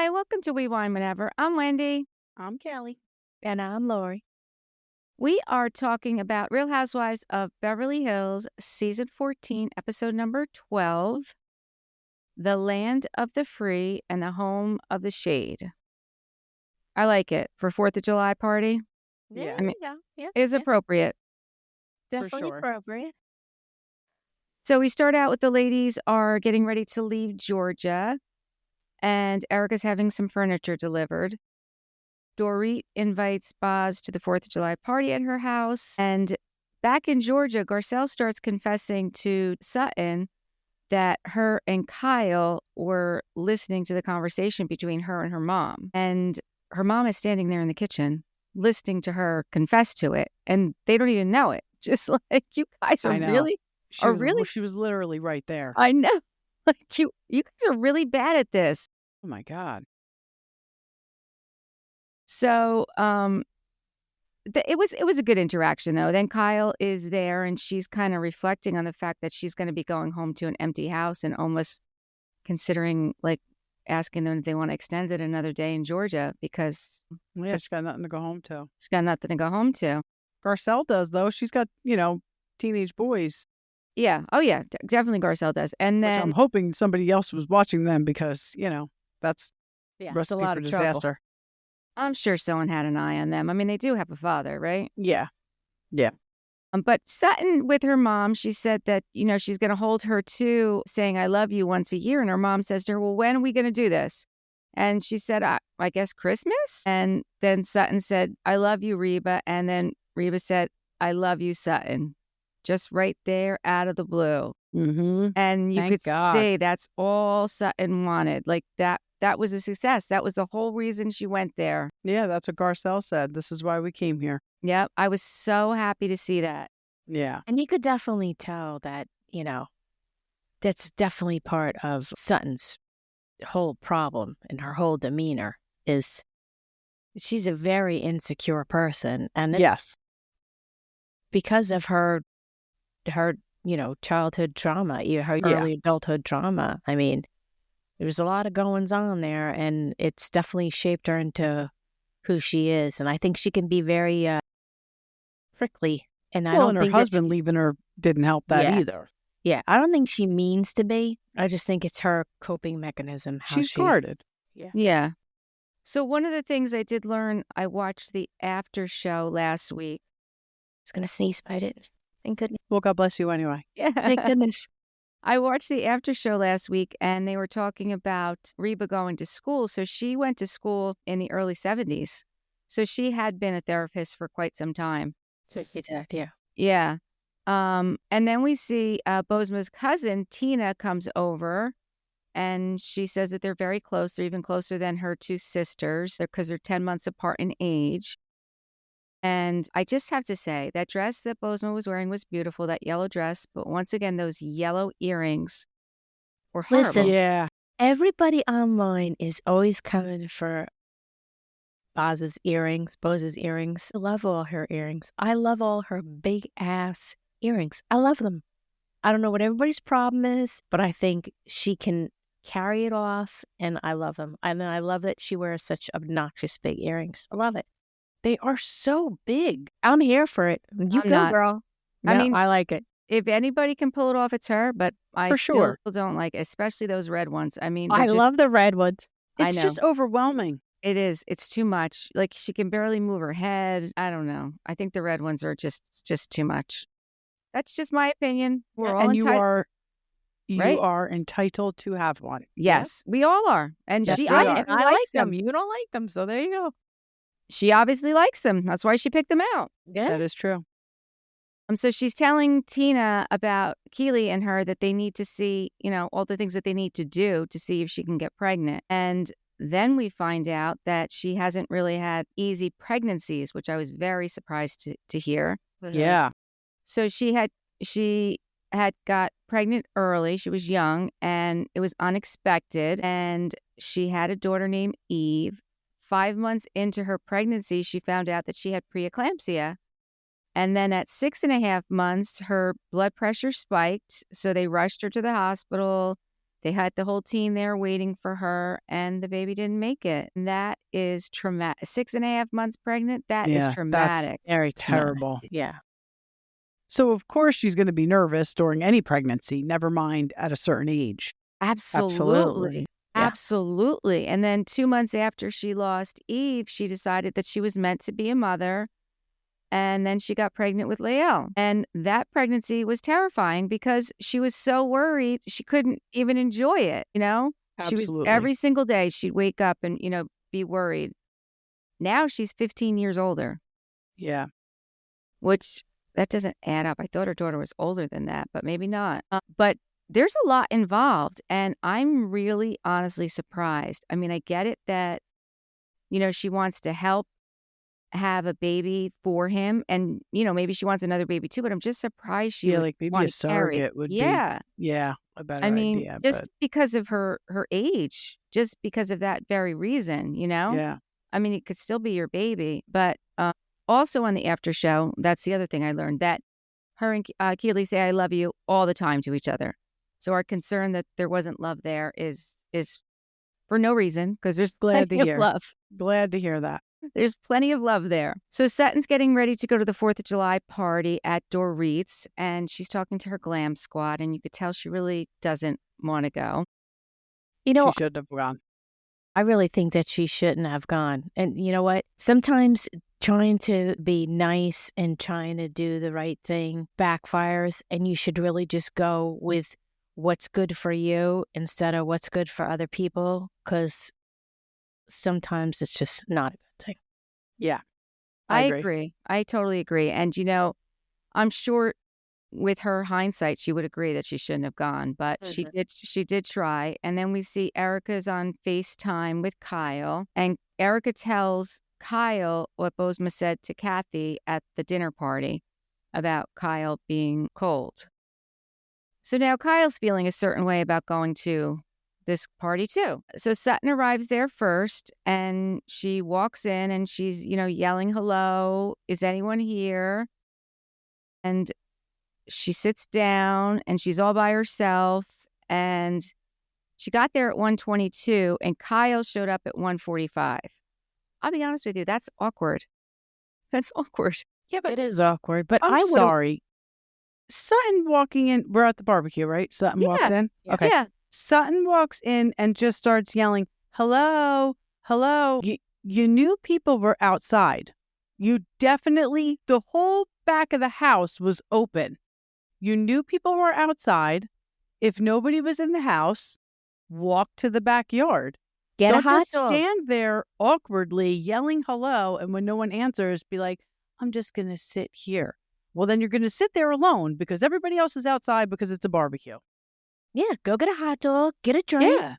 Hi, welcome to We Wine Whenever. I'm Wendy. I'm Kelly. And I'm Lori. We are talking about Real Housewives of Beverly Hills, Season 14, Episode number 12, The Land of the Free and the Home of the Shade. I like it. For 4th of July party. Yeah. I mean, yeah. Is appropriate. Definitely sure. appropriate. So we start out with the ladies are getting ready to leave Georgia, and Erika's having some furniture delivered. Dorit invites Boz to the 4th of July party at her house. And back in Georgia, Garcelle starts confessing to Sutton that her and Kyle were listening to the conversation between her and her mom. And her mom is standing there in the kitchen listening to her confess to it. And they don't even know it. Just like, you guys are really... She was literally right there. I know. Like, you guys are really bad at this. Oh, my God. So it was a good interaction, though. Then Kyle is there, and she's kind of reflecting on the fact that she's going to be going home to an empty house and almost considering, like, asking them if they want to extend it another day in Georgia because... Yeah, she's got nothing to go home to. She's got nothing to go home to. Garcelle does, though. She's got, teenage boys. Yeah. Oh, yeah. Definitely Garcelle does. And then... Which I'm hoping somebody else was watching them because, that's recipe a lot for of disaster. trouble. I'm sure someone had an eye on them. I mean, they do have a father, right? Yeah. Yeah. But Sutton, with her mom, she said that, she's going to hold her to saying, I love you once a year. And her mom says to her, well, when are we going to do this? And she said, I guess Christmas. And then Sutton said, I love you, Reba. And then Reba said, I love you, Sutton. Just right there out of the blue. Mm-hmm. And you Thank could God. say that's all Sutton wanted. Like that was a success. That was the whole reason she went there. Yeah, that's what Garcelle said. This is why we came here. Yep. I was so happy to see that. Yeah. And you could definitely tell that, that's definitely part of Sutton's whole problem and her whole demeanor is she's a very insecure person. And yes, because of her childhood trauma, her early adulthood trauma. I mean, there was a lot of goings on there, and it's definitely shaped her into who she is. And I think she can be very prickly. And I don't and think her husband leaving her didn't help that either. Yeah, I don't think she means to be. I just think it's her coping mechanism. She's guarded. Yeah. So one of the things I did learn, I watched the after show last week. I was going to sneeze, but I didn't. Thank goodness. Well, God bless you anyway. Yeah. Thank goodness. I watched the after show last week, and they were talking about Reba going to school. So she went to school in the early 70s. So she had been a therapist for quite some time. So she did, yeah. Yeah. And then we see Bozma's cousin, Tina, comes over, and she says that they're very close. They're even closer than her two sisters because they're 10 months apart in age. And I just have to say, that dress that Bozma was wearing was beautiful, that yellow dress. But once again, those yellow earrings were horrible. Listen, yeah. Everybody online is always coming for Boz's earrings. I love all her earrings. I love all her big ass earrings. I love them. I don't know what everybody's problem is, but I think she can carry it off, and I love them. And I love that she wears such obnoxious big earrings. I love it. They are so big. I'm here for it. You I'm go, not. girl. I No, mean, I like it. If anybody can pull it off, it's her. But I For still sure. don't like, especially those red ones. I mean, I love the red ones. I It's know. just overwhelming. It is. It's too much. Like, she can barely move her head. I don't know. I think the red ones are just too much. That's just my opinion. We're all And you entitled. Right? are entitled to have one. Yes, we all are. And Yes, she we are. obviously I like likes them. them. You don't like them, so there you go. She obviously likes them. That's why she picked them out. Yeah. That is true. So she's telling Tina about Keely and her that they need to see, all the things that they need to do to see if she can get pregnant. And then we find out that she hasn't really had easy pregnancies, which I was very surprised to hear. Yeah. So she had got pregnant early. She was young, and it was unexpected. And she had a daughter named Eve. 5 months into her pregnancy, she found out that she had preeclampsia. And then at 6.5 months, her blood pressure spiked. So they rushed her to the hospital. They had the whole team there waiting for her, and the baby didn't make it. And that is traumatic. 6.5 months pregnant, that is traumatic. That's very Terrible. traumatic. Yeah. So, of course, she's going to be nervous during any pregnancy, never mind at a certain age. Absolutely. Yeah. Absolutely. And then 2 months after she lost Eve, she decided that she was meant to be a mother. And then she got pregnant with Lael. And that pregnancy was terrifying because she was so worried she couldn't even enjoy it, you know? Absolutely. Every single day she'd wake up and, be worried. Now she's 15 years older. Yeah. Which, that doesn't add up. I thought her daughter was older than that, but maybe not. But there's a lot involved, and I'm really honestly surprised. I mean, I get it that, she wants to help have a baby for him, and, maybe she wants another baby too, but I'm just surprised she would like maybe want a to carry surrogate it. would Yeah. be, a better I mean, idea. just But because of her age, just because of that very reason, yeah. I mean, it could still be your baby, but also on the after show, that's the other thing I learned, that her and Keely say I love you all the time to each other. So our concern that there wasn't love there is for no reason, because there's plenty of love. Glad to hear that. There's plenty of love there. So Sutton's getting ready to go to the 4th of July party at Dorit's, and she's talking to her glam squad, and you could tell she really doesn't want to go. She shouldn't have gone. I really think that she shouldn't have gone. And you know what? Sometimes trying to be nice and trying to do the right thing backfires, and you should really just go with what's good for you instead of what's good for other people, because sometimes it's just not a good thing. Yeah. I agree. I totally agree. And, I'm sure with her hindsight, she would agree that she shouldn't have gone, but she did try. And then we see Erika's on FaceTime with Kyle, and Erika tells Kyle what Bozma said to Kathy at the dinner party about Kyle being cold. So now Kyle's feeling a certain way about going to this party too. So Sutton arrives there first, and she walks in and she's, yelling, "Hello, is anyone here?" And she sits down and she's all by herself, and she got there at 1:22 and Kyle showed up at 1:45. I'll be honest with you, that's awkward. That's awkward. Yeah, but it is awkward. But I'm sorry. Sutton walking in, we're at the barbecue, right? Sutton walks in? Yeah. Okay. Yeah. Sutton walks in and just starts yelling, "Hello, hello." You knew people were outside. You definitely, the whole back of the house was open. You knew people were outside. If nobody was in the house, walk to the backyard. Get a Don't hot just dog. stand there awkwardly yelling hello, and when no one answers, be like, "I'm just going to sit here." Well, then you're going to sit there alone because everybody else is outside because it's a barbecue. Yeah, go get a hot dog, get a drink. Yeah.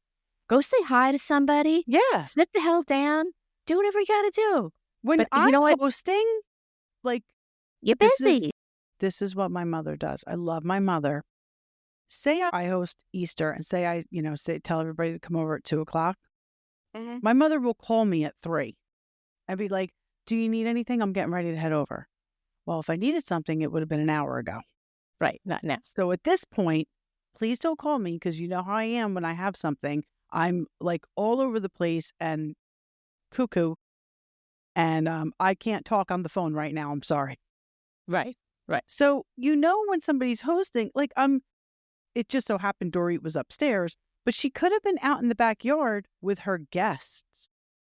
Go say hi to somebody. Yeah. Sit the hell down. Do whatever you got to do. When But I'm you know what? hosting, like, You're This is- busy. this is what my mother does. I love my mother. Say I host Easter and say tell everybody to come over at 2:00. Mhm. My mother will call me at 3 and be like, "Do you need anything? I'm getting ready to head over." Well, if I needed something, it would have been an hour ago. Right, not now. So at this point, please don't call me, because you know how I am when I have something. I'm like all over the place and cuckoo, and I can't talk on the phone right now. I'm sorry. Right. So when somebody's hosting, like it just so happened Dorit was upstairs, but she could have been out in the backyard with her guests.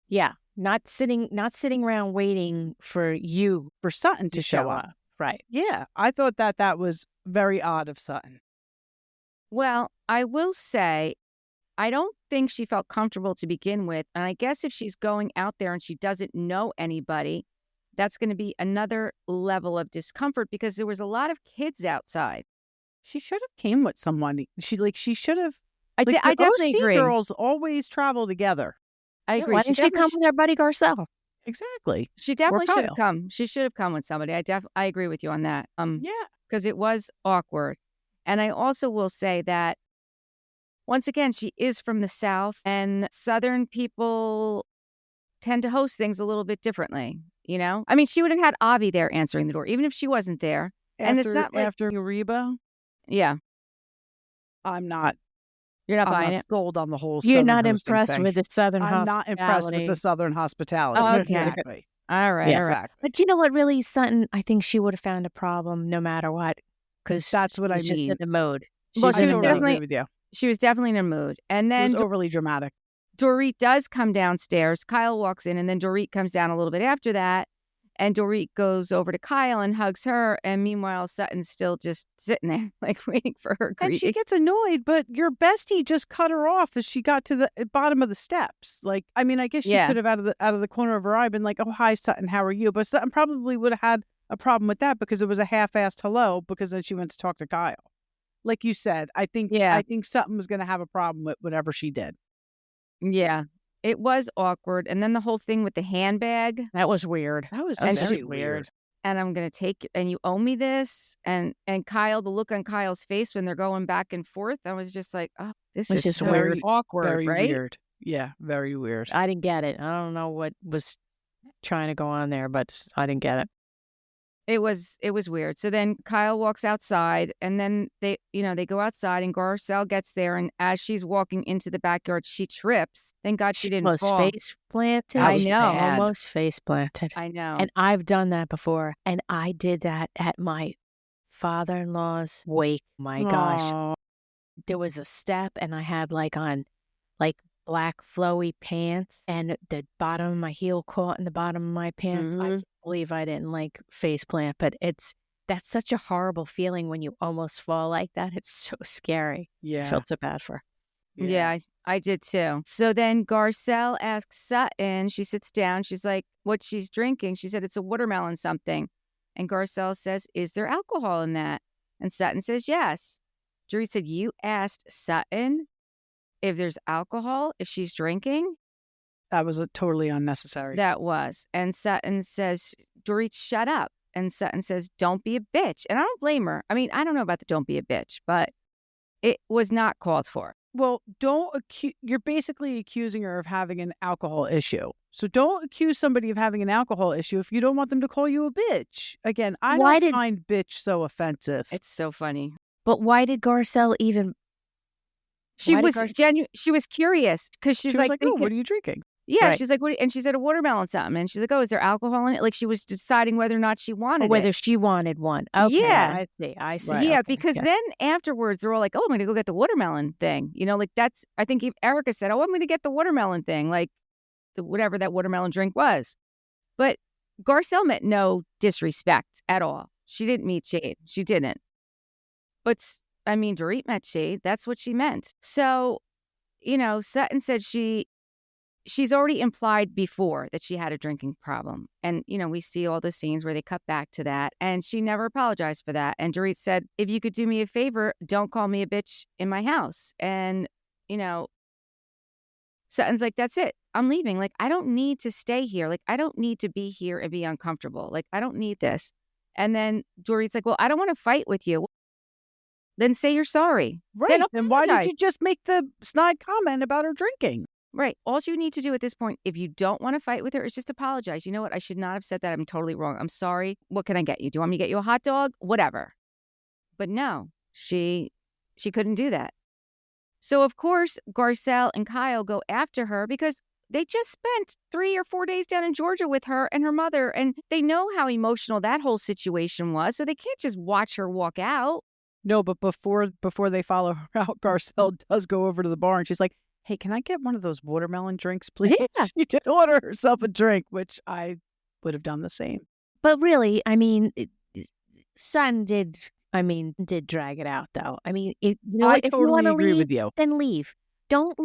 Yeah, not sitting around waiting for you For Sutton to show up. Right. Yeah, I thought that was very odd of Sutton. Well, I will say, I don't think she felt comfortable to begin with. And I guess if she's going out there and she doesn't know anybody, that's going to be another level of discomfort, because there was a lot of kids outside. She should have came with someone. She should have. I definitely OC agree. girls always travel together. I agree. Why didn't she come with her buddy Garcelle? Exactly. She definitely Or should have Kyle. come. She should have come with somebody. I agree with you on that. Yeah. Because it was awkward. And I also will say that, once again, she is from the South, and Southern people tend to host things a little bit differently, I mean, she would have had Avi there answering the door, even if she wasn't there. And it's not like- after Reba. Yeah. I'm not You're not I'm buying not it? sold on the whole You're Southern not hosting impressed thing. with the Southern I'm hospitality. not impressed with the Southern hospitality. Oh, okay. Exactly. All right. Yeah. All right. Exactly. But you know what, really, Sutton, I think she would have found a problem no matter what, because That's what I just in mean. the mode. Well, She's she in was the totally mode. agree with you. She was definitely in a mood. And It then was overly dramatic. Dorit does come downstairs. Kyle walks in, and then Dorit comes down a little bit after that. And Dorit goes over to Kyle and hugs her. And meanwhile, Sutton's still just sitting there, like waiting for her And she greeting. gets annoyed, but your bestie just cut her off as she got to the bottom of the steps. Like, I mean, I guess she Yeah. could have out of the corner of her eye been like, "Oh, hi, Sutton, how are you?" But Sutton probably would have had a problem with that because it was a half-assed hello. Because then she went to talk to Kyle. Like you said, I think Sutton was going to have a problem with whatever she did. Yeah. It was awkward. And then the whole thing with the handbag. That was weird. That was And very she- weird. And I'm going to take it. And you owe me this. And Kyle, the look on Kyle's face when they're going back and forth, I was just like, oh, this It's is just so weird. awkward, Very right? weird. Yeah, very weird. I didn't get it. I don't know what was trying to go on there, but I didn't get it. It was weird. So then Kyle walks outside, and then they go outside, and Garcelle gets there, and as she's walking into the backyard, she trips. Thank God she didn't Almost fall. face planted. I know. Almost face planted. I know. And I've done that before. And I did that at my father-in-law's wake. My gosh. Aw. There was a step, and I had on black flowy pants, and the bottom of my heel caught in the bottom of my pants. I can't believe I didn't face plant, but that's such a horrible feeling when you almost fall like that. It's so scary. Yeah. I felt so bad for her. Yeah, I did too. So then Garcelle asks Sutton, she sits down, she's like, what she's drinking. She said, it's a watermelon something. And Garcelle says, is there alcohol in that? And Sutton says, yes. Dorit said, you asked Sutton if there's alcohol, if she's drinking? That was totally unnecessary. That was. And Sutton says, Dorit, shut up. And Sutton says, don't be a bitch. And I don't blame her. I mean, I don't know about the don't be a bitch, but it was not called for. Well, you're basically accusing her of having an alcohol issue. So don't accuse somebody of having an alcohol issue if you don't want them to call you a bitch. Again, I don't find bitch so offensive. It's so funny. But why did Garcelle even... She was curious because she's She was like, oh, what are you drinking? Yeah, Right. she's like, and she said a watermelon something. And she's like, oh, is there alcohol in it? Like she was deciding whether or not she wanted Or whether it. she wanted one. Okay, Yeah. I see. Right. Yeah, Okay, because yeah. then afterwards they're all like, oh, I'm going to go get the watermelon thing. That's, I think Erika said, oh, I'm going to get the watermelon thing, like whatever that watermelon drink was. But Garcelle meant no disrespect at all. She didn't meet shade. She didn't. But, I mean, Dorit met shade. That's what she meant. So, Sutton said she's already implied before that she had a drinking problem. And, we see all the scenes where they cut back to that. And she never apologized for that. And Dorit said, if you could do me a favor, don't call me a bitch in my house. And, Sutton's like, that's it. I'm leaving. Like, I don't need to stay here. Like, I don't need to be here and be uncomfortable. Like, I don't need this. And then Dorit's like, well, I don't want to fight with you. Then say you're sorry. Right. Then why did apologize. you just make the snide comment about her drinking? Right. All you need to do at this point, if you don't want to fight with her, is just apologize. You know what? I should not have said that. I'm totally wrong. I'm sorry. What can I get you? Do you want me to get you a hot dog? Whatever. But no, she couldn't do that. So, of course, Garcelle and Kyle go after her because they just spent 3 or 4 days down in Georgia with her and her mother, and they know how emotional that whole situation was. So they can't just watch her walk out. No, but before they follow her out, Garcelle does go over to the bar and she's like, hey, can I get one of those watermelon drinks, please? Yeah. She did order herself a drink, which I would have done the same. But really, I mean, Sutton did drag it out, though. I mean, if you totally want to agree leave, with you. then leave. Don't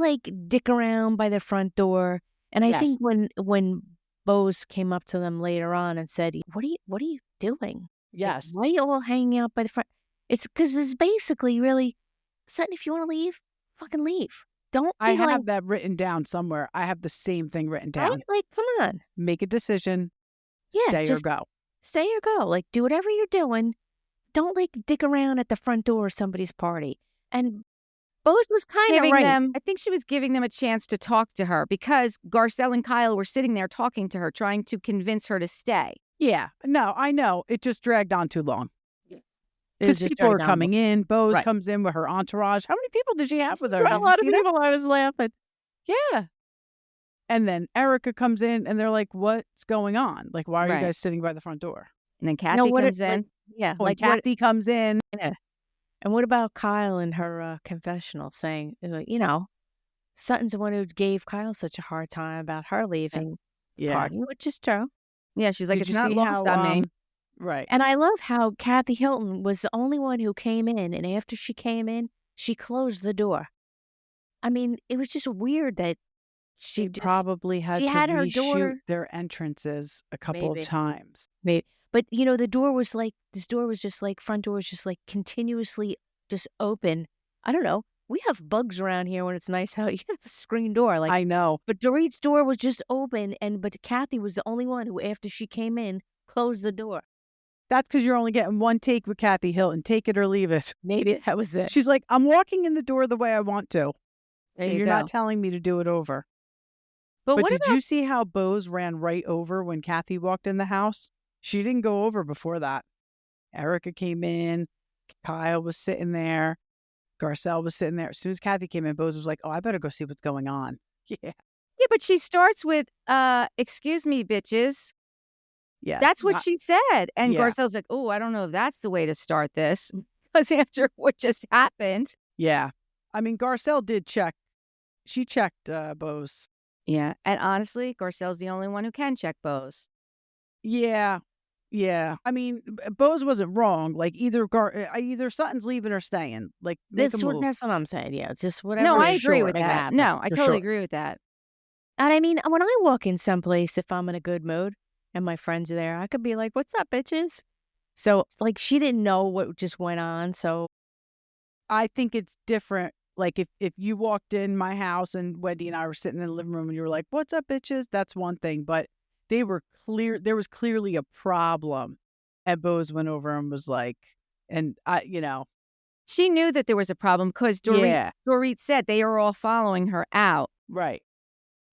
dick around by the front door. And I Yes. think when Bose came up to them later on and said, what are you doing? Yes. Why are you all hanging out by the front? It's because it's basically really, Sutton, if you want to leave, fucking leave. Don't I be have that written down somewhere. I have the same thing written down. come on. Make a decision. Yeah, Stay or just go. Stay or go. Do whatever you're doing. Don't dick around at the front door of somebody's party. And Bose was kind of right. I think she was giving them a chance to talk to her because Garcelle and Kyle were sitting there talking to her, trying to convince her to stay. Yeah. No, I know. It just dragged on too long. Because just people right are down coming in. Bose Right. comes in with her entourage. How many people did she have with her? a Did you lot of see that? people. I was laughing. Yeah. And then Erika comes in and they're like, what's going on? Like, why are you Right. guys sitting by the front door? And then You Kathy know what? comes in. Like, yeah, When like what? Kathy comes in. Yeah. And what about Kyle and her confessional saying, Sutton's the one who gave Kyle such a hard time about her leaving the Yeah. party, which is true. Yeah, she's like, Did it's you not see lost how, on me. Right. And I love how Kathy Hilton was the only one who came in, and after she came in, she closed the door. I mean, it was just weird that She probably had she to had her reshoot door- their entrances a couple Maybe. of times. maybe, but the door was like, this door was just like, front door was just like continuously just open. I don't know. We have bugs around here when it's nice out. You have a screen door, like, I know. but Dorit's door was just open, but Kathy was the only one who, after she came in, closed the door. That's because you're only getting one take with Kathy Hilton. Take it or leave it. Maybe that was it. She's like, I'm walking in the door the way I want to. There And you you're go. not telling me to do it over. But But what did about you see how Bose ran right over when Kathy walked in the house? She didn't go over before that. Erika came in. Kyle was sitting there. Garcelle was sitting there. As soon as Kathy came in, Bose was like, oh, I better go see what's going on. Yeah. Yeah, but she starts with, excuse me, bitches. Yeah. That's what she said. And Yeah. Garcelle's like, oh, I don't know if that's the way to start this. Because after what just happened. Yeah. I mean, Garcelle did check. She checked Bose. Yeah. And honestly, Garcelle's the only one who can check Bose. Yeah. Yeah. I mean, Bose wasn't wrong. Like, either Sutton's leaving or staying. Like, make a move. That's what I'm saying. Yeah, it's just whatever. No, I is agree sure with gonna that. happen, No, I for totally sure. agree with that. And I mean, when I walk in someplace, if I'm in a good mood and my friends are there, I could be like, what's up, bitches? So, like, she didn't know what just went on. So, I think it's different. Like, if you walked in my house and Wendy and I were sitting in the living room and you were like, what's up, bitches? That's one thing. But they were clear. There was clearly a problem. And Bose went over and was like, and She knew that there was a problem because Dorit said they are all following her out. Right.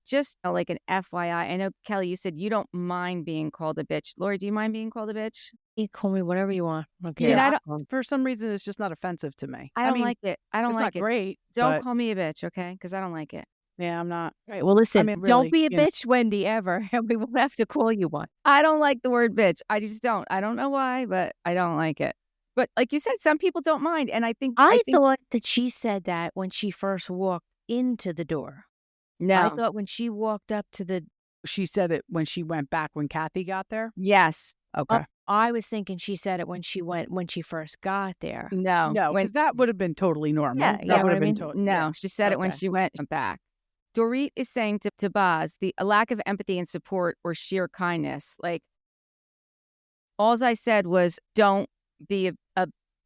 Just like an FYI. I know, Kelly, you said you don't mind being called a bitch. Lori, do you mind being called a bitch? you call me whatever you want. Okay. Yeah, For some reason, it's just not offensive to me. I don't mean, like it. I don't it's like not it. great. Don't but, call me a bitch, okay? Because I don't like it. Yeah, I'm not. Right. Well, listen, I mean, don't really, be a you know. bitch, Wendy, ever. And we won't have to call you one. I don't like the word bitch. I just don't. I don't know why, but I don't like it. But like you said, some people don't mind. And I think I thought that she said that when she first walked into the door. No. I thought when she walked up to the... She said it when she went back when Kathy got there. Yes. Okay. I was thinking she said it when she first got there. No. No, because that would have been totally normal. Yeah, That would I have been mean, totally. No, she said it when she went back. Dorit is saying to Boz, a lack of empathy and support or sheer kindness. Like, all I said was, don't be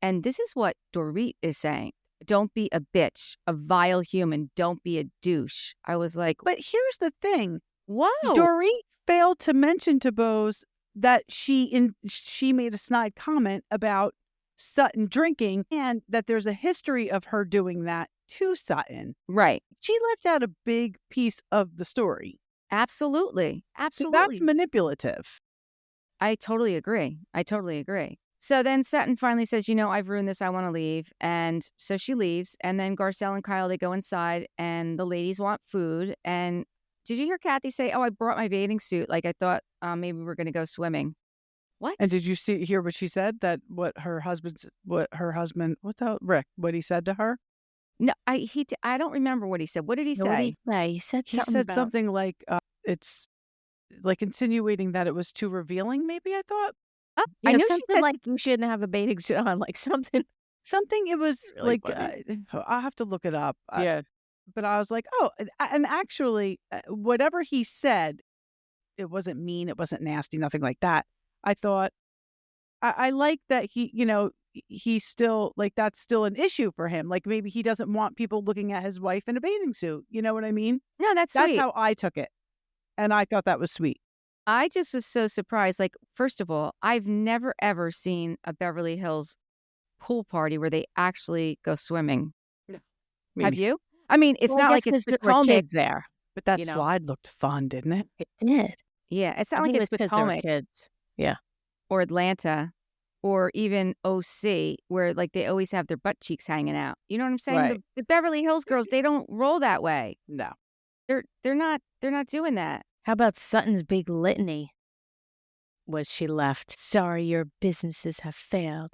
and this is what Dorit is saying. Don't be a bitch, a vile human. Don't be a douche. I was like, But here's the thing. whoa. Dorit failed to mention to Bose that she made a snide comment about Sutton drinking and that there's a history of her doing that to Sutton. Right. She left out a big piece of the story. Absolutely. So Absolutely. that's manipulative. I totally agree. So then Sutton finally says, I've ruined this. I want to leave. And so she leaves. And then Garcelle and Kyle, they go inside and the ladies want food. And did you hear Kathy say, oh, I brought my bathing suit. Like, I thought maybe we're going to go swimming. What? And did you hear what she said? That Rick, what he said to her? No, I don't remember what he said. What did he say? What did he say? He said something like, it's like insinuating that it was too revealing, maybe, I thought. I know something she said, like, you shouldn't have a bathing suit on, like something. Something, it was Really like, I'll have to look it up. Yeah. But I was like, oh, and actually, whatever he said, it wasn't mean, it wasn't nasty, nothing like that. I thought, I like that he's still, like, that's still an issue for him. Like, maybe he doesn't want people looking at his wife in a bathing suit. You know what I mean? No, that's That's sweet. how I took it. And I thought that was sweet. I just was so surprised. Like, first of all, I've never, ever seen a Beverly Hills pool party where they actually go swimming. No. Have you? I mean, it's not like it's there were Potomac. kids there. But that slide looked fun, didn't it? It did. Yeah, it's not I like think it's because there were Potomac kids. Yeah. or Atlanta or even OC, where like they always have their butt cheeks hanging out. You know what I'm saying? Right. The Beverly Hills girls, they don't roll that way. No. They're not doing that. How about Sutton's big litany? Was she left? Sorry, your businesses have failed,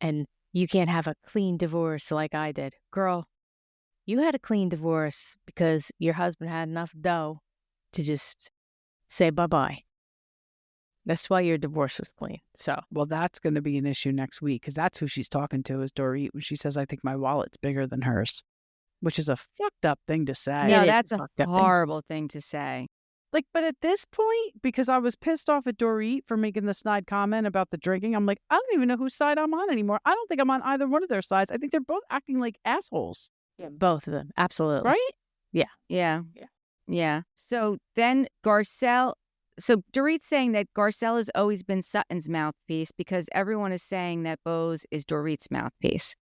and you can't have a clean divorce like I did. Girl, you had a clean divorce because your husband had enough dough to just say bye-bye. That's why your divorce was clean. So, Well, that's going to be an issue next week because that's who she's talking to is Dorit when she says, I think my wallet's bigger than hers, which is a fucked up thing to say. No, is that's a fucked up thing. horrible thing to say. Like, but at this point, because I was pissed off at Dorit for making the snide comment about the drinking, I'm like, I don't even know whose side I'm on anymore. I don't think I'm on either one of their sides. I think they're both acting like assholes. Yeah, both of them. Absolutely. Right? Yeah. So then Garcelle, so Dorit's saying that Garcelle has always been Sutton's mouthpiece because everyone is saying that Bose is Dorit's mouthpiece.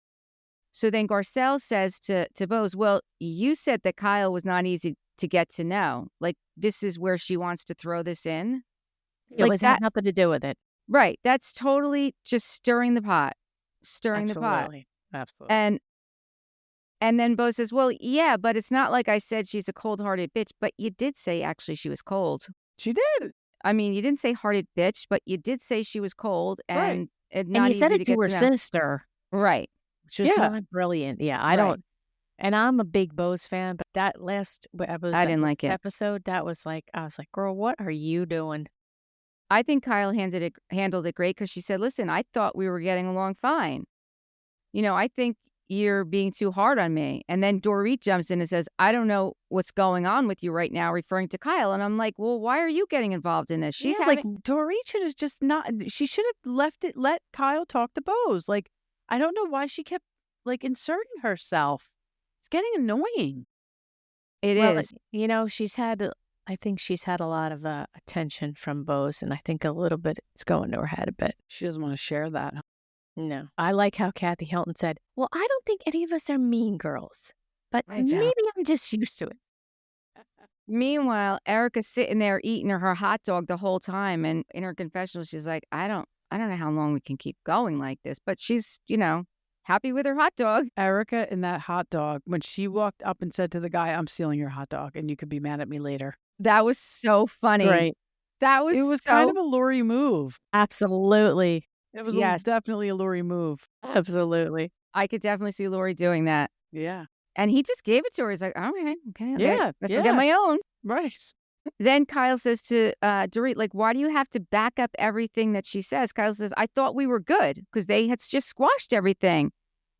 So then Garcelle says to Bose, well, you said that Kyle was not easy to get to know. Like, this is where she wants to throw this in. It was had nothing to do with it. Right. That's totally just stirring the pot. Absolutely. And then Bo says, well, yeah, but it's not like I said she's a cold-hearted bitch, but you did say actually she was cold. She did. I mean, you didn't say hearted bitch, but you did say she was cold and not And you easy said to it get to her to know. sister. Right. Which was not brilliant. Yeah, I don't. And I'm a big Bose fan, but that last episode, I didn't like it. That was like, I was like, girl, what are you doing? I think Kyle handled it great because she said, listen, I thought we were getting along fine. You know, I think you're being too hard on me. And then Dorit jumps in and says, I don't know what's going on with you right now, referring to Kyle. And I'm like, well, why are you getting involved in this? She's like Dorit should have just not. She should have let Kyle talk to Bose. Like, I don't know why she kept like inserting herself. It's getting annoying. It is. You know, I think she's had a lot of attention from Bose, and I think a little bit it's going to her head a bit. She doesn't want to share that. No. I like how Kathy Hilton said, well, I don't think any of us are mean girls, but Right, maybe I'm just used to it. Meanwhile, Erika's sitting there eating her hot dog the whole time. And in her confessional, she's like, I don't know how long we can keep going like this. But she's, you know, happy with her hot dog. Erika in that hot dog, when she walked up and said to the guy, I'm stealing your hot dog and you could be mad at me later. That was so funny. Right. It was kind of a Lori move. Absolutely. It was definitely a Lori move. Absolutely. I could definitely see Lori doing that. Yeah. And he just gave it to her. He's like, all right, okay. Yeah. Guess I'll get my own. Right. Then Kyle says to Dorit, like, why do you have to back up everything that she says? Kyle says, I thought we were good because they had just squashed everything.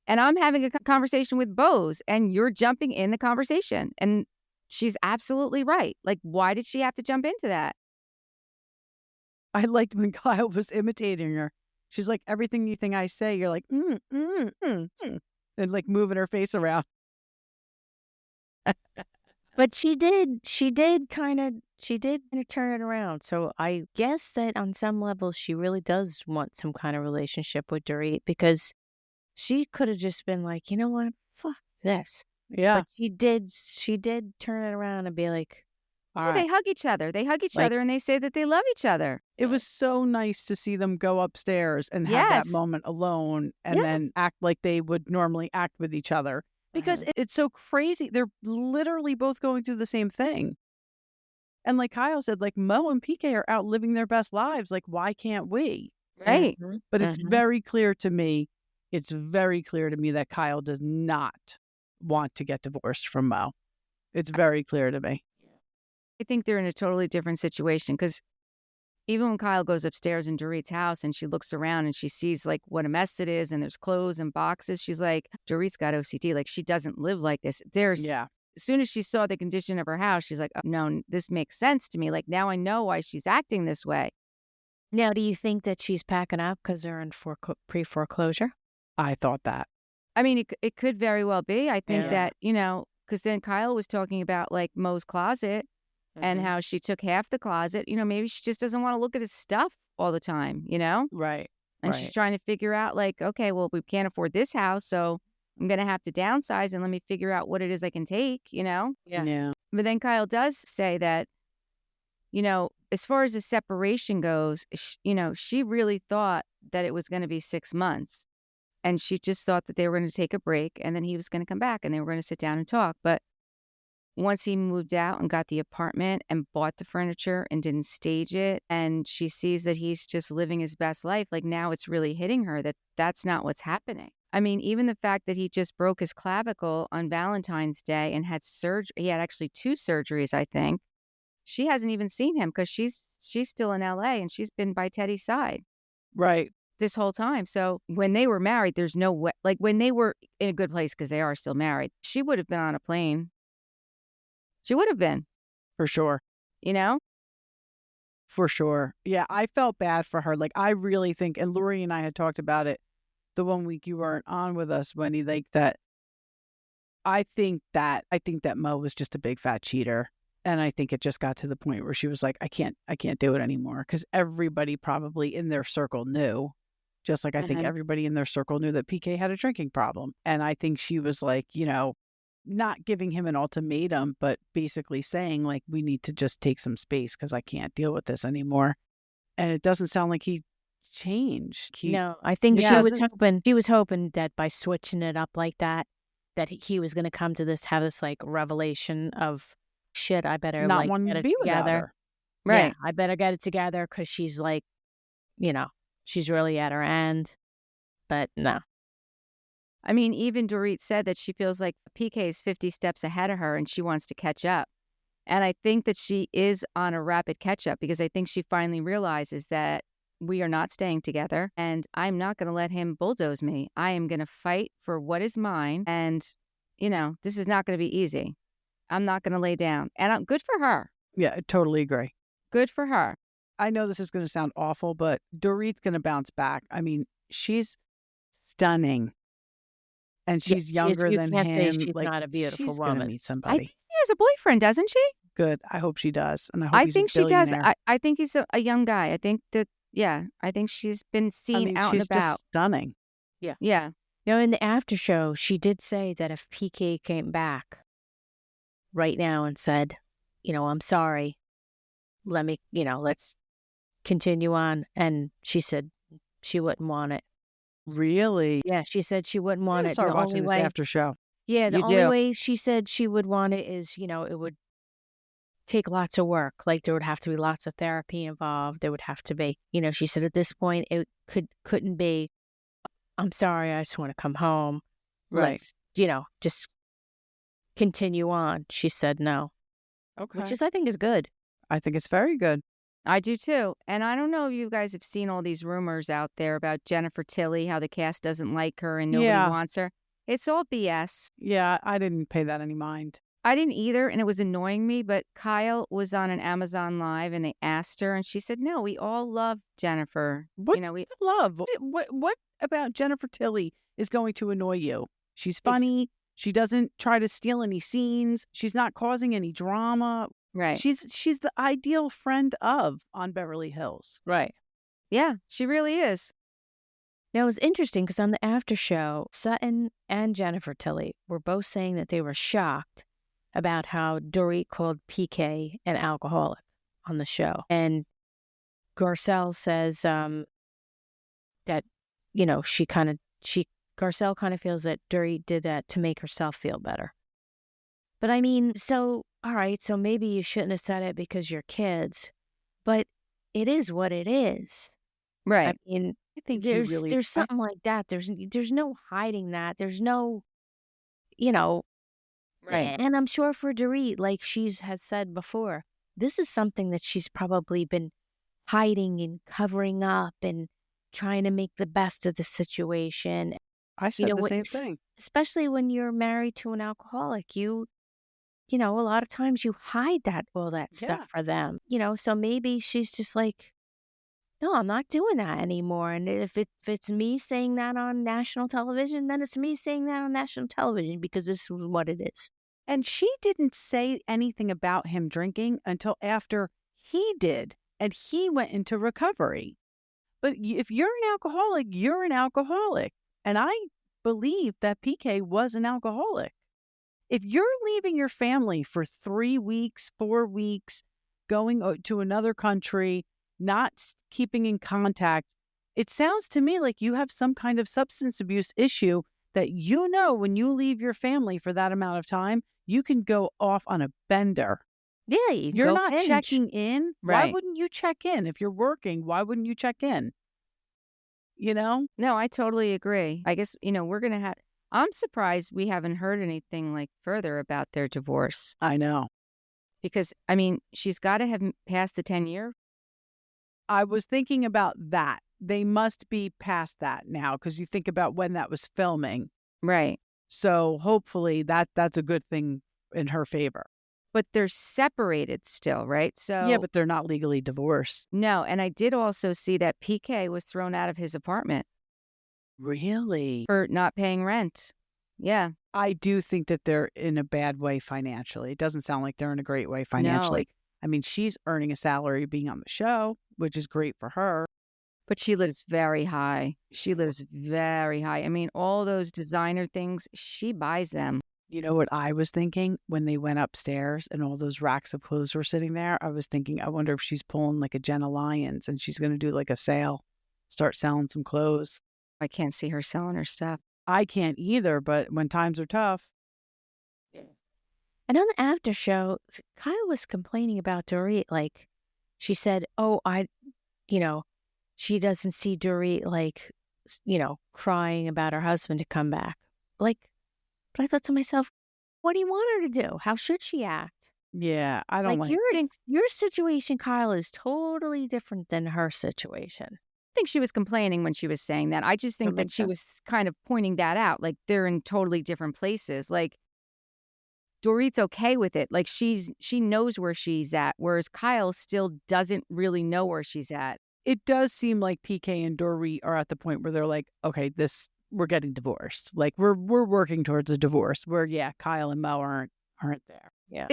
And I'm having a conversation with Bose and you're jumping in the conversation. And she's absolutely right. Like, why did she have to jump into that? I liked when Kyle was imitating her. She's like, everything I say, you're like, and like moving her face around. But she did kind of turn it around. So I guess that on some level, she really does want some kind of relationship with Dorit because she could have just been like, you know what? Fuck this. Yeah. But she did turn it around and be like, all right. They hug each other. They hug each other and they say that they love each other. It was so nice to see them go upstairs and have that moment alone and then act like they would normally act with each other. Because it's so crazy. They're literally both going through the same thing. And like Kyle said, like Mo and PK are out living their best lives. Like, why can't we? Right. Mm-hmm. But it's very clear to me. It's very clear to me that Kyle does not want to get divorced from Mo. It's very clear to me. I think they're in a totally different situation because even when Kyle goes upstairs in Dorit's house and she looks around and she sees like what a mess it is and there's clothes and boxes, she's like, Dorit's got OCD. Like, she doesn't live like this. As soon as she saw the condition of her house, she's like, oh, no, this makes sense to me. Like, now I know why she's acting this way. Now, do you think that she's packing up because they're in pre-foreclosure? I thought that. I mean, it could very well be. I think that, you know, because then Kyle was talking about like Mo's closet. And how she took half the closet. You know, maybe she just doesn't want to look at his stuff all the time, you know? Right. And she's trying to figure out like, okay, well, we can't afford this house, so I'm going to have to downsize and let me figure out what it is I can take, you know? Yeah. But then Kyle does say that, you know, as far as the separation goes, she really thought that it was going to be 6 months. And she just thought that they were going to take a break and then he was going to come back and they were going to sit down and talk. But once he moved out and got the apartment and bought the furniture and didn't stage it, and she sees that he's just living his best life, like now it's really hitting her that that's not what's happening. I mean, even the fact that he just broke his clavicle on Valentine's Day and had surgery, he had actually 2 surgeries, I think. She hasn't even seen him because she's still in LA and she's been by Teddy's side. Right. This whole time. So when they were married, there's no way, like when they were in a good place, because they are still married, she would have been on a plane. She would have been. For sure. For sure. Yeah, I felt bad for her. Like, I really think, and Lori and I had talked about it the one week you weren't on with us, Wendy, like that. I think that Mo was just a big fat cheater. And I think it just got to the point where she was like, I can't do it anymore. Because everybody probably in their circle knew, just like I think everybody in their circle knew that PK had a drinking problem. And I think she was like, not giving him an ultimatum, but basically saying like, we need to just take some space because I can't deal with this anymore. And it doesn't sound like he changed. No, I think she was hoping that by switching it up like that he was going to come to have this like revelation of shit. I better not wanting to be without her. Right. Yeah, I better get it together because she's like, she's really at her end. But no. I mean, even Dorit said that she feels like PK is 50 steps ahead of her and she wants to catch up. And I think that she is on a rapid catch up because I think she finally realizes that we are not staying together and I'm not going to let him bulldoze me. I am going to fight for what is mine. And, this is not going to be easy. I'm not going to lay down. And good for her. Yeah, I totally agree. Good for her. I know this is going to sound awful, but Dorit's going to bounce back. I mean, she's stunning. And she's younger than him. Say she's not a beautiful she's woman. Gonna meet somebody. I think she has a boyfriend, doesn't she? Good. I hope she does. And I hope think she does. I think he's a young guy. I think that, I think she's been seen out and about. She's just stunning. Yeah. Yeah. In the after show, she did say that if PK came back right now and said, I'm sorry, let me, let's continue on. And she said she wouldn't want it. Really? Yeah, she said she wouldn't want it. Start watching this after show. Yeah, the only way she said she would want it is, it would take lots of work. Like there would have to be lots of therapy involved. There would have to be, she said at this point it couldn't be, I'm sorry, I just want to come home. Right. Let's, just continue on. She said no. Okay. Which I think is good. I think it's very good. I do too. And I don't know if you guys have seen all these rumors out there about Jennifer Tilly, how the cast doesn't like her and nobody wants her. It's all BS. Yeah, I didn't pay that any mind. I didn't either, and it was annoying me, but Kyle was on an Amazon Live and they asked her and she said, no, we all love Jennifer. What's love? What about Jennifer Tilly is going to annoy you? She's funny. She doesn't try to steal any scenes. She's not causing any drama. Right. She's the ideal friend of on Beverly Hills. Right. Yeah, she really is. Now, it was interesting because on the after show, Sutton and Jennifer Tilly were both saying that they were shocked about how Dorit called PK an alcoholic on the show. And Garcelle says that, Garcelle kind of feels that Dorit did that to make herself feel better. But I mean, all right, so maybe you shouldn't have said it because you're kids, but it is what it is. Right. I mean, I think there's something like that. There's no hiding that. There's no, Right. And I'm sure for Dorit, like has said before, this is something that she's probably been hiding and covering up and trying to make the best of the situation. I said the same thing. Especially when you're married to an alcoholic, a lot of times you hide all that stuff for them, so maybe she's just like, no, I'm not doing that anymore. And if it's me saying that on national television, then it's me saying that on national television because this is what it is. And she didn't say anything about him drinking until after he did. And he went into recovery. But if you're an alcoholic, you're an alcoholic. And I believe that PK was an alcoholic. If you're leaving your family for 3 weeks, 4 weeks, going to another country, not keeping in contact. It sounds to me like you have some kind of substance abuse issue that when you leave your family for that amount of time, you can go off on a bender. Yeah, you can You're go not binge. checking in. Why Right. wouldn't you check in? If you're working, why wouldn't you check in? No, I totally agree. I guess, we're going to have, I'm surprised we haven't heard anything like further about their divorce I know. because, I mean, she's got to have passed the 10-year. I was thinking about that. They must be past that now because you think about when that was filming. Right. So hopefully that's a good thing in her favor. But they're separated still, right? So Yeah, but they're not legally divorced. no, and I did also see that PK was thrown out of his apartment Really? for not paying rent. Yeah. I do think that they're in a bad way financially. It doesn't sound like they're in a great way financially. I mean, she's earning a salary being on the show, which is great for her. But she lives very high. She lives very high. I mean, all those designer things, she buys them. You know what I was thinking when they went upstairs and all those racks of clothes were sitting there? I was thinking, I wonder if she's pulling like a Jenna Lyons and she's going to do like a sale, start selling some clothes. I can't see her selling her stuff. I can't either, but when times are tough. And on the after show, Kyle was complaining about Dorit. Like, she said, she doesn't see Dorit, like, crying about her husband to come back. Like, but I thought to myself, what do you want her to do? How should she act? Yeah, I don't like your situation, Kyle, is totally different than her situation. I think she was complaining when she was saying that. I just think that she was kind of pointing that out. Like, they're in totally different places. Like, Dorit's okay with it. Like, she knows where she's at, whereas Kyle still doesn't really know where she's at. It does seem like PK and Dorit are at the point where they're like, okay, we're getting divorced. Like we're working towards a divorce where, Kyle and Mo aren't there. Yeah.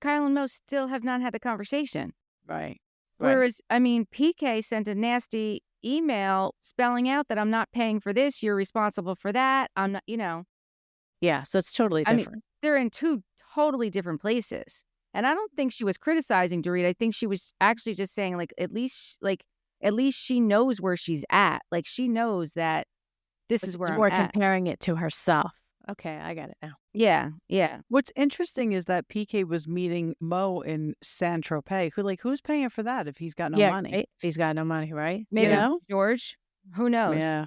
Kyle and Mo still have not had a conversation. Right. Whereas, I mean, PK sent a nasty email spelling out that I'm not paying for this. You're responsible for that. I'm not, Yeah. So it's totally different. I mean, they're in two totally different places. And I don't think she was criticizing Dorit. I think she was actually just saying, like, at least she knows where she's at. Like, she knows that this is where I'm at. Comparing it to herself. Okay, I got it now. Yeah, yeah. What's interesting is that PK was meeting Mo in Saint-Tropez. Who's paying for that if he's got no money? Right? If he's got no money, right? Maybe George. Who knows? Yeah.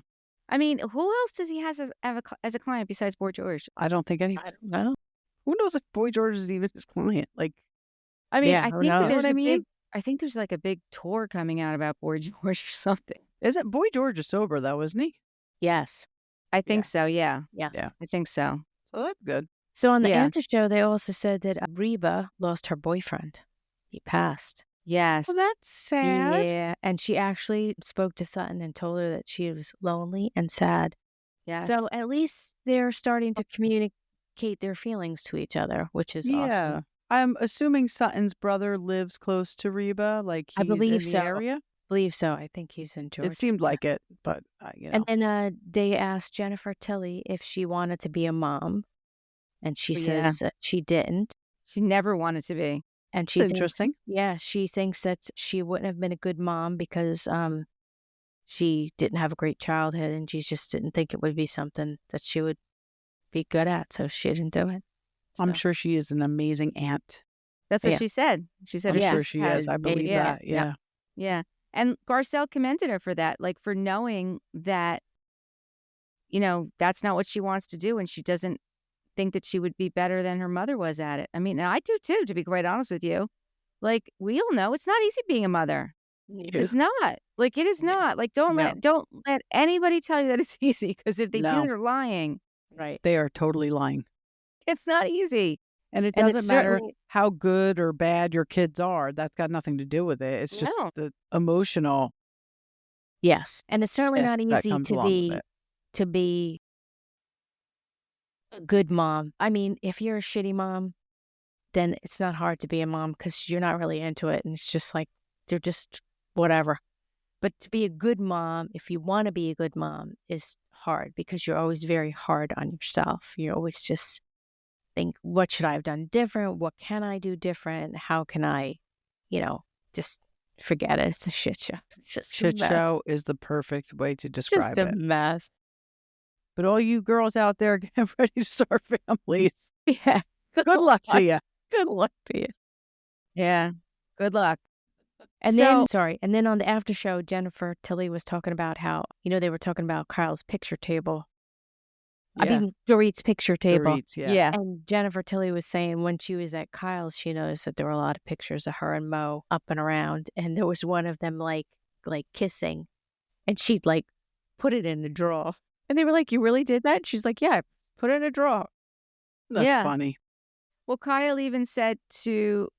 I mean, who else does he have as a client besides Boy George? I don't think any. I don't know. Who knows if Boy George is even his client? Like, I mean, Yeah, I who think knows? there's You know what I mean? I think there's like a big tour coming out about Boy George or something. Isn't Boy George is sober though, isn't he? Yes. I think so. Yeah. Yes. Yeah. I think so. So that's good. So on the Yeah. after show, they also said that Reba lost her boyfriend. He passed. Yes. Well, that's sad. Yeah. And she actually spoke to Sutton and told her that she was lonely and sad. Yes. So at least they're starting to communicate their feelings to each other, which is awesome. I'm assuming Sutton's brother lives close to Reba. Like he's I believe in so. the area. Believe so. I think he's in Georgia. It seemed like it, but And then they asked Jennifer Tilly if she wanted to be a mom, and she says that she didn't. She never wanted to be. And It's interesting. Yeah, she thinks that she wouldn't have been a good mom because she didn't have a great childhood, and she just didn't think it would be something that she would be good at, so she didn't do it. I'm sure she is an amazing aunt. That's what she said. She said I'm her sure sister she has is. I believe that. Yeah. Yeah. And Garcelle commended her for that, like for knowing that, that's not what she wants to do. And she doesn't think that she would be better than her mother was at it. I mean, and I do too, to be quite honest with you. Like, we all know it's not easy being a mother. It's not. Like, it is not. Like, don't let anybody tell you that it's easy, because if they do, they're lying. Right. They are totally lying. It's not easy. And it doesn't matter how good or bad your kids are. That's got nothing to do with it. It's just the emotional. Yes. And it's certainly not easy to be a good mom. I mean, if you're a shitty mom, then it's not hard to be a mom because you're not really into it. And it's just like, they're just whatever. But to be a good mom, if you want to be a good mom, is hard because you're always very hard on yourself. You're always just think, what should I have done different? What can I do different? How can I just forget it. It's a shit show. It's just Shit a mess. show is the perfect way to It's describe just a it. mess. But all you girls out there, get ready to start families. Yeah. Good luck to you. Good luck to you. Yeah. Good luck. And So- then on the after show, Jennifer Tilly was talking about how, they were talking about Kyle's picture table. I Yeah. mean, Dorit's picture table. Dorit's, yeah. And Jennifer Tilly was saying when she was at Kyle's, she noticed that there were a lot of pictures of her and Mo up and around. And there was one of them like kissing. And she'd like put it in a drawer. And they were like, "You really did that?" And she's like, "Yeah, put it in a drawer." That's Yeah. funny. Well, Kyle even said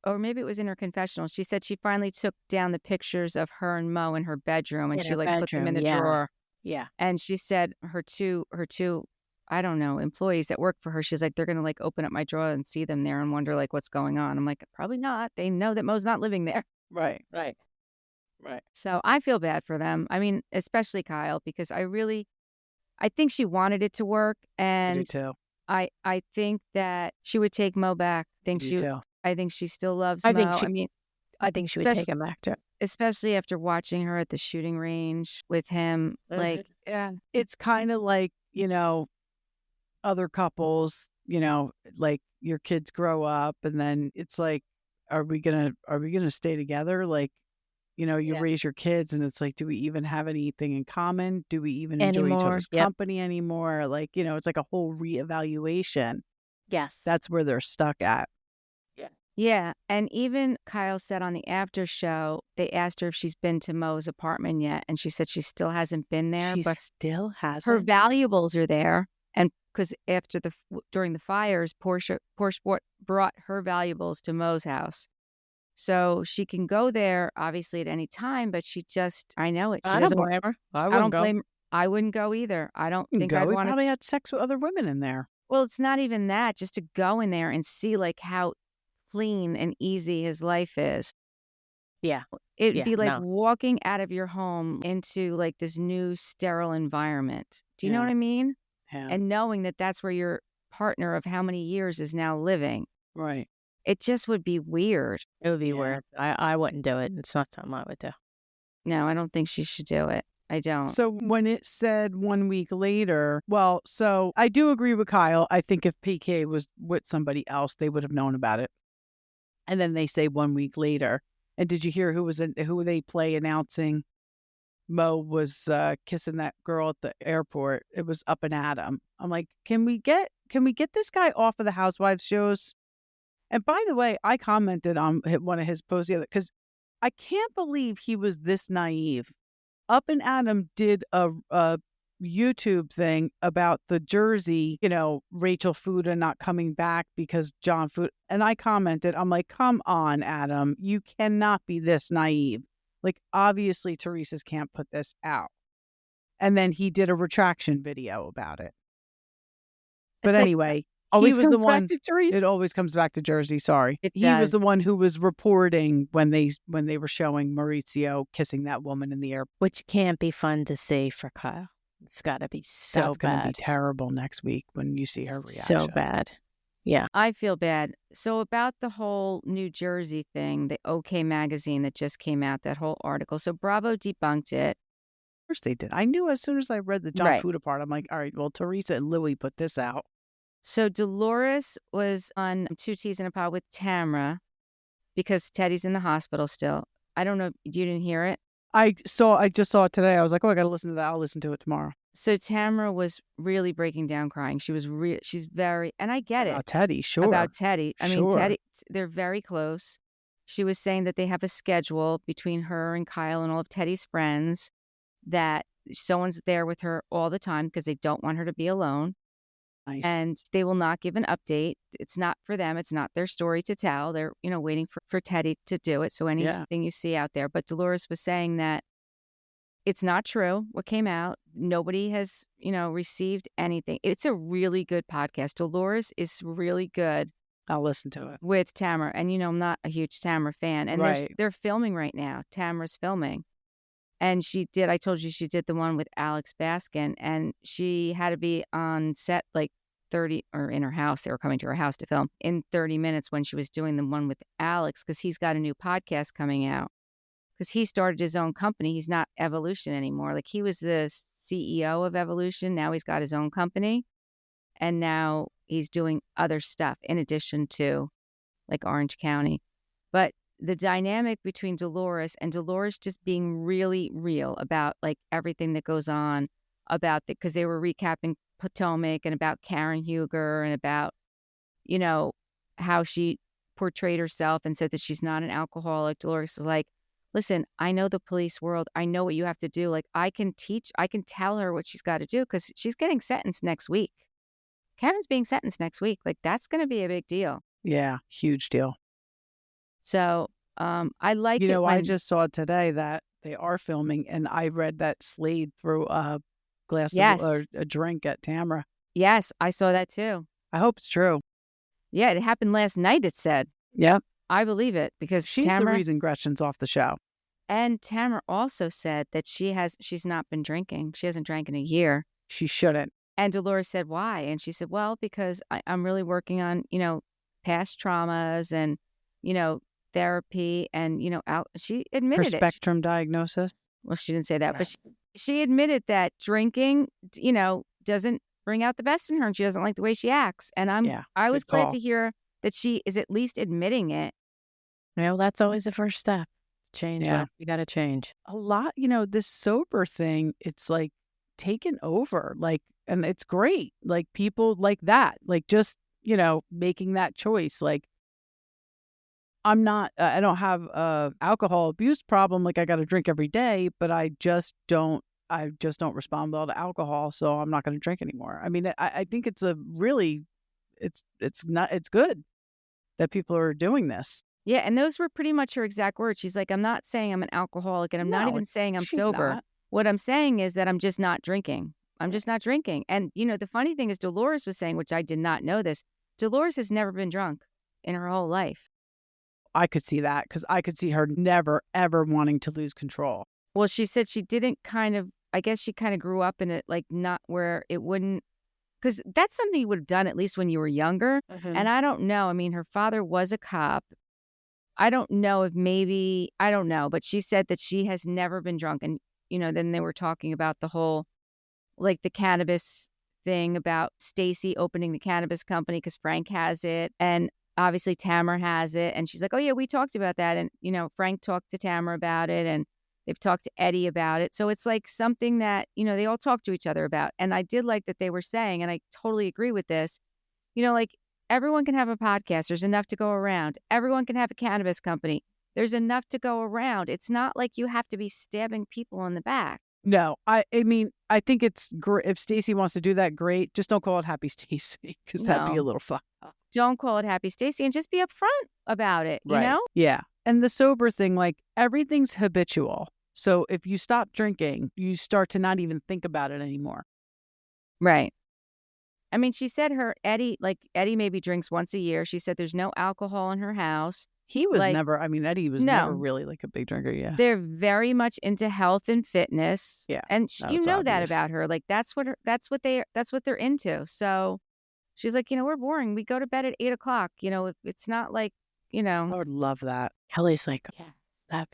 or maybe it was in her confessional, she said she finally took down the pictures of her and Mo in her bedroom and In she her put them in the bedroom, yeah. drawer. Yeah. And she said her two, I don't know, employees that work for her, she's like, they're going to open up my drawer and see them there and wonder what's going on. I'm like, probably not. They know that Mo's not living there. Right. Right. So I feel bad for them. I mean, especially Kyle, because I think she wanted it to work. I do And too. I think that she would take Mo back. I do too. I think she still loves I Mo. think I I think she would take him back to. especially after watching her at the shooting range with him. Yeah. It's kind of like, other couples, like your kids grow up and then it's like, are we gonna stay together? Like, you Yeah. raise your kids and it's like, do we even have anything in common? Do we even enjoy each Anymore. other's Yep. company anymore? Like, it's like a whole reevaluation. Yes. That's where they're stuck at. Yeah. And even Kyle said on the after show, they asked her if she's been to Mo's apartment yet. And she said she still hasn't been there, She but still has her valuables are there. And because during the fires, Porsche brought her valuables to Mo's house. So she can go there, obviously, at any time, but I know it. She I doesn't don't want. blame her. I I wouldn't don't go. blame. I wouldn't go either. I don't think I'd He want to. probably had sex with other women in there. Well, it's not even that. Just to go in there and see how clean and easy his life is. Yeah. It'd Yeah, be like no. walking out of your home into this new sterile environment. Do you know Yeah. what I mean? Yeah. And knowing that that's where your partner of how many years is now living. Right. It just would be weird. It would be Yeah. weird. I wouldn't do it. It's not something I would do. No, I don't think she should do it. I don't. So when it said 1 week later, so I do agree with Kyle. I think if PK was with somebody else, they would have known about it. And then they say 1 week later. And did you hear who they play announcing Mo was kissing that girl at the airport? It was Up and Adam. I'm like, can we get this guy off of the Housewives shows? And by the way, I commented on one of his posts the other because I can't believe he was this naive. Up and Adam did a YouTube thing about the Jersey, Rachel Fuda not coming back because John Fuda. And I commented, I'm like, come on, Adam, you cannot be this naive. Like, obviously, Teresa's can't put this out. And then he did a retraction video about it. But anyway, Always he was comes the one. back to Teresa. It always comes back to Jersey. Sorry, It he was does. the one who was reporting when they were showing Maurizio kissing that woman in the airport. Which can't be fun to see for Kyle. It's got to be so That's going to be bad. terrible next week when you see her reaction. So bad. Yeah. I feel bad. So about the whole New Jersey thing, the OK magazine that just came out, that whole article. So Bravo debunked it. Of course they did. I knew as soon as I read the John Right. Fuda part, I'm like, all right, well, Teresa and Louis put this out. So Dolores was on Two Teas in a Pod with Tamra because Teddy's in the hospital still. I don't know. You didn't hear it? I just saw it today. I was like, oh, I got to listen to that. I'll listen to it tomorrow. So Tamra was really breaking down crying. She's very, and I get it. About Teddy, sure. About Teddy. I mean, Sure. Teddy, they're very close. She was saying that they have a schedule between her and Kyle and all of Teddy's friends, that someone's there with her all the time because they don't want her to be alone. Nice. And they will not give an update. It's not for them. It's not their story to tell. They're, waiting for Teddy to do it. So anything you see out there. But Dolores was saying that it's not true what came out. Nobody has, received anything. It's a really good podcast. Dolores is really good I'll listen to it. with Tamra. And, I'm not a huge Tamra fan. And Right. they're filming right now. Tamra's filming. And I told you she did the one with Alex Baskin. And she had to be on set the 30, or in her house, they were coming to her house to film, in 30 minutes when she was doing the one with Alex, because he's got a new podcast coming out. Because he started his own company. He's not Evolution anymore. Like, he was the CEO of Evolution. Now he's got his own company. And now he's doing other stuff in addition to like Orange County. But the dynamic between Dolores just being really real about like everything that goes on about because they were recapping Potomac and about Karen Huger and about, you know, how she portrayed herself and said that she's not an alcoholic. Dolores is like, listen, I know the police world. I know what you have to do. Like, I can tell her what she's got to do because she's getting sentenced next week. Karen's being sentenced next week. Like, that's going to be a big deal. Yeah, huge deal. So I like it. I just saw today that they are filming, and I read that Slade threw a glass of a drink at Tamara. Yes, I saw that too. I hope it's true. Yeah, it happened last night, it said. Yep. I believe it because she's the reason Gretchen's off the show. And Tamara also said that she's not been drinking. She hasn't drank in a year. She shouldn't. And Dolores said, why? And she said, well, because I'm really working on, past traumas and, therapy and, she admitted her spectrum diagnosis. Well, she didn't say that, but she admitted that drinking, doesn't bring out the best in her and she doesn't like the way she acts. And I was glad to hear that she is at least admitting it. Well, that's always the first step. Change. Yeah. You got to change. A lot, this sober thing, it's like taken over, like, and it's great. Like, people like that, like, just, making that choice. Like, I don't have a alcohol abuse problem. Like, I got to drink every day, but I just don't respond well to alcohol. So I'm not going to drink anymore. I mean, I think it's it's good that people are doing this. Yeah. And those were pretty much her exact words. She's like, I'm not saying I'm an alcoholic and I'm not even saying I'm sober. Not. What I'm saying is that I'm just not drinking. I'm just not drinking. And, the funny thing is Dolores was saying, which I did not know this, Dolores has never been drunk in her whole life. I could see that because I could see her never, ever wanting to lose control. Well, she said she didn't I guess she kind of grew up in it, like not where it wouldn't, because that's something you would have done at least when you were younger. Mm-hmm. And I don't know. I mean, her father was a cop. I don't know I don't know, but she said that she has never been drunk. And, then they were talking about the whole, like the cannabis thing about Stacy opening the cannabis company because Frank has it. And obviously Tamara has it. And she's like, oh yeah, we talked about that. And, Frank talked to Tamara about it and they've talked to Eddie about it. So it's like something that, they all talk to each other about. And I did like that they were saying, and I totally agree with this, like everyone can have a podcast. There's enough to go around. Everyone can have a cannabis company. There's enough to go around. It's not like you have to be stabbing people in the back. No, I mean, I think it's great. If Stacy wants to do that, great. Just don't call it Happy Stacy because that'd be a little fucked up. Don't call it Happy Stacy and just be upfront about it, you know? Yeah. And the sober thing, like everything's habitual. So if you stop drinking, you start to not even think about it anymore. Right. I mean, she said Eddie maybe drinks once a year. She said there's no alcohol in her house. He was never, Eddie was never really like a big drinker. Yeah. They're very much into health and fitness. Yeah. And that about her. Like that's what they're into. So she's like, we're boring. We go to bed at 8:00. It's not like, I would love that. Kelly's like,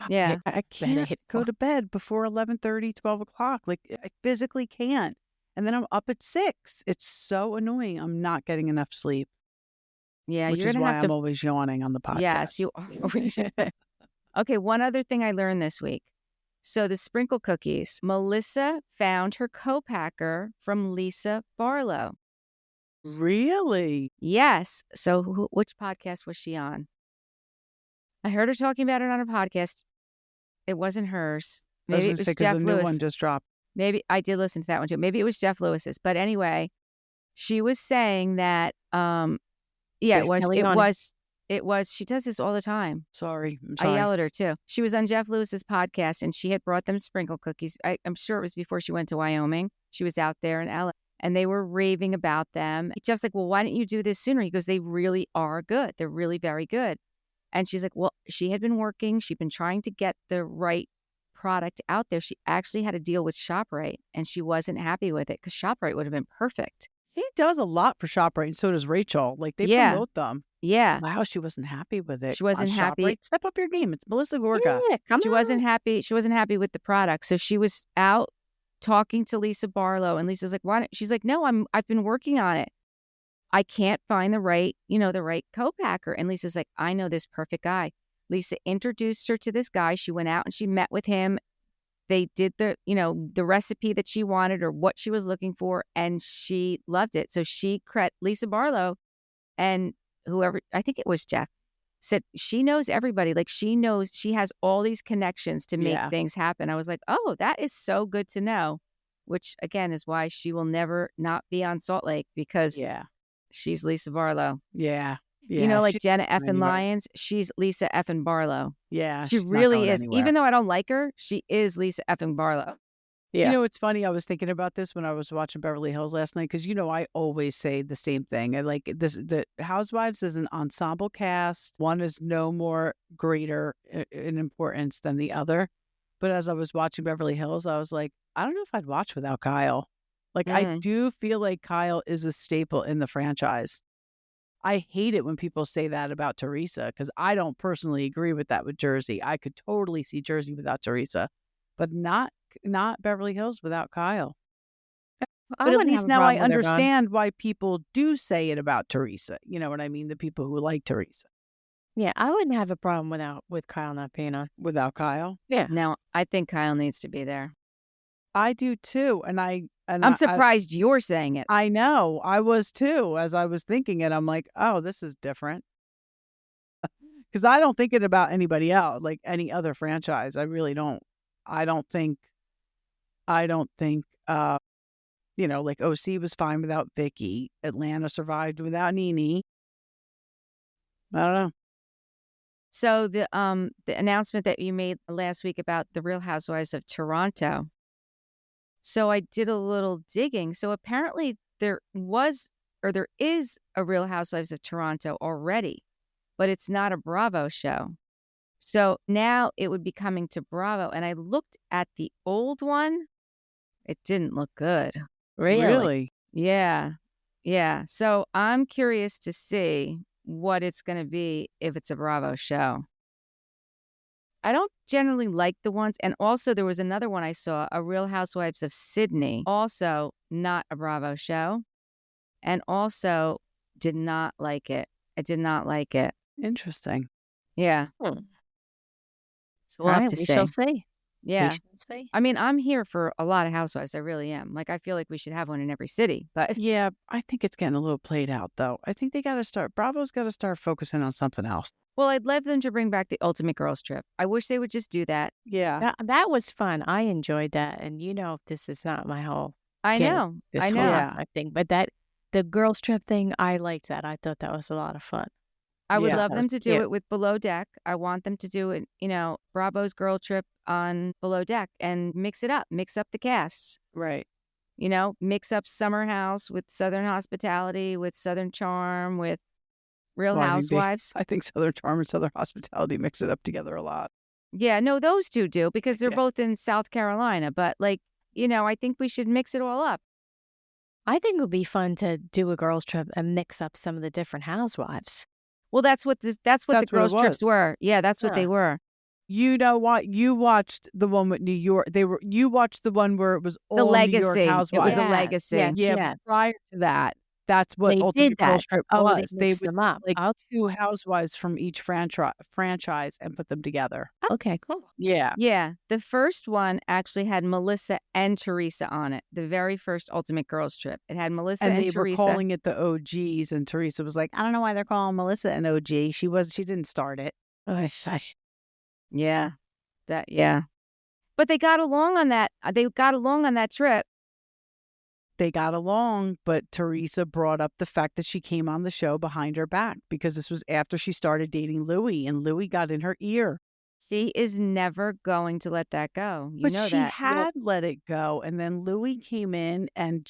yeah. I can't go to bed before 11:30, 12 o'clock. Like I physically can't. And then I'm up at 6. It's so annoying. I'm not getting enough sleep. Yeah, which is why I'm always yawning on the podcast. Yes, you are always. Okay, one other thing I learned this week. So the sprinkle cookies. Melissa found her co-packer from Lisa Barlow. Really? Yes. So which podcast was she on? I heard her talking about it on a podcast. It wasn't hers. Maybe it was Jeff Lewis. A new one just dropped. Maybe I did listen to that one too. Maybe it was Jeff Lewis's. But anyway, she was saying that it was. She does this all the time. Sorry. I yell at her too. She was on Jeff Lewis's podcast and she had brought them sprinkle cookies. I'm sure it was before she went to Wyoming. She was out there in LA and they were raving about them. Jeff's like, well, why didn't you do this sooner? He goes, they really are good. They're really very good. And she's like, well, she had been working. She'd been trying to get the right product out there. She actually had a deal with ShopRite and she wasn't happy with it because ShopRite would have been perfect. He does a lot for ShopRite, and so does Rachel. Like, they Yeah. promote them. Yeah. Wow, she wasn't happy with it. She wasn't happy. ShopRite, step up your game. It's Melissa Gorga. Yeah, come She on. wasn't happy. She wasn't happy with the product. So she was out talking to Lisa Barlow, and Lisa's like, "Why?" She's like, "No, I've been working on it. I can't find the right co-packer." And Lisa's like, "I know this perfect guy." Lisa introduced her to this guy. She went out and she met with him. They did the recipe that she wanted or what she was looking for, and she loved it. So Lisa Barlow and whoever, I think it was Jeff, said she knows everybody. Like, she knows, she has all these connections to make things happen. I was like, oh, that is so good to know, which again is why she will never not be on Salt Lake, because she's Lisa Barlow. Yeah. Like Jenna Effin Lyons, she's Lisa Effin Barlow. Yeah. She really is. Anywhere. Even though I don't like her, she is Lisa Effin Barlow. Yeah. It's funny. I was thinking about this when I was watching Beverly Hills last night, because, I always say the same thing. I like this. The Housewives is an ensemble cast. One is no more greater in importance than the other. But as I was watching Beverly Hills, I was like, I don't know if I'd watch without Kyle. Like, I do feel like Kyle is a staple in the franchise. I hate it when people say that about Teresa, because I don't personally agree with that with Jersey. I could totally see Jersey without Teresa, but not Beverly Hills without Kyle. But at least now I understand why people do say it about Teresa. You know what I mean? The people who like Teresa. Yeah, I wouldn't have a problem with Kyle not being on. Without Kyle? Yeah. No, I think Kyle needs to be there. I do too. And I'm surprised you're saying it. I know. I was too. As I was thinking it, I'm like, oh, this is different. Because I don't think it about anybody else, like any other franchise. I really don't. I don't think, like OC was fine without Vicky. Atlanta survived without Nene. I don't know. So the announcement that you made last week about the Real Housewives of Toronto. So I did a little digging. So apparently there is a Real Housewives of Toronto already, but it's not a Bravo show. So now it would be coming to Bravo. And I looked at the old one. It didn't look good. Really? Yeah. Yeah. So I'm curious to see what it's going to be if it's a Bravo show. I don't generally like the ones. And also there was another one I saw, a Real Housewives of Sydney, also not a Bravo show, and also did not like it. I did not like it. Interesting. Yeah. So we'll have to see. We shall see. Yeah. I mean, I'm here for a lot of housewives. I really am. Like, I feel like we should have one in every city. But yeah, I think it's getting a little played out, though. I think Bravo's got to start focusing on something else. Well, I'd love them to bring back the Ultimate Girls Trip. I wish they would just do that. Yeah. That was fun. I enjoyed that. And this is not my whole I know. thing. But the girls trip thing, I liked that. I thought that was a lot of fun. I would love them to do it with Below Deck. I want them to do it, Bravo's girl trip on Below Deck and mix it up. Mix up the cast. Right. Mix up Summer House with Southern Hospitality, with Southern Charm, with Real Housewives. I think Southern Charm and Southern Hospitality mix it up together a lot. Yeah, no, those two do, because they're both in South Carolina. But I think we should mix it all up. I think it would be fun to do a girls trip and mix up some of the different housewives. Well, that's what the girls trips were. Yeah, that's what they were. You know what? You watched the one with New York. You watched the one where it was all the Legacy. New York Housewives. It was a Legacy. Yeah. But prior to that, that's what Ultimate Girls Trip was. They mixed them up. Two housewives from each franchise and put them together. Okay, cool. Yeah. Yeah. The first one actually had Melissa and Teresa on it. The very first Ultimate Girls Trip. It had Melissa and Teresa. And they were calling it the OGs, and Teresa was like, I don't know why they're calling Melissa an OG. She didn't start it. Yeah. But they got along on that. They got along on that trip. They got along, but Teresa brought up the fact that she came on the show behind her back, because this was after she started dating Louis, and Louis got in her ear. She is never going to let that go. But she had let it go, and then Louis came in and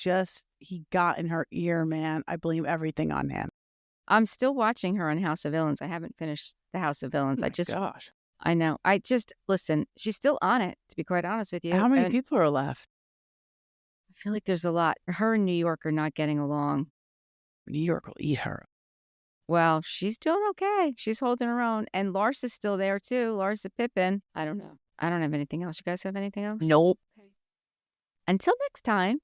he got in her ear, man. I blame everything on him. I'm still watching her on House of Villains. I haven't finished the House of Villains. Gosh. I know. Listen, she's still on it, to be quite honest with you. How many people are left? feel like there's a lot. Her and New York are not getting along. New York will eat her. Well, she's doing okay. She's holding her own. And Lars is still there too. Lars the Pippin. I don't know. I don't have anything else. You guys have anything else? Nope. Okay. Until next time.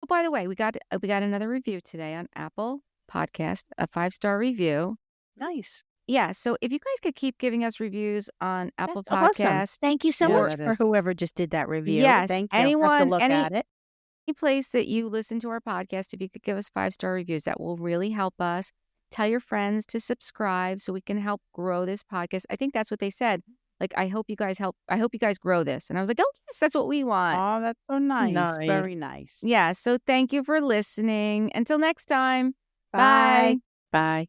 Oh, by the way, we got another review today on Apple Podcast, a 5-star review. Nice. Yeah. So if you guys could keep giving us reviews on Apple That's Podcast. awesome. Thank you so Yeah, much that for is. whoever just did that review. Yes. Thank you. Anyone, Have to look at it. Any place that you listen to our podcast, if you could give us 5-star reviews, that will really help us. Tell your friends to subscribe so we can help grow this podcast. I think that's what they said. Like, I hope you guys grow this. And I was like, oh, yes, that's what we want. Oh, that's so nice. Nice. Very nice. Yeah. So thank you for listening. Until next time. Bye. Bye.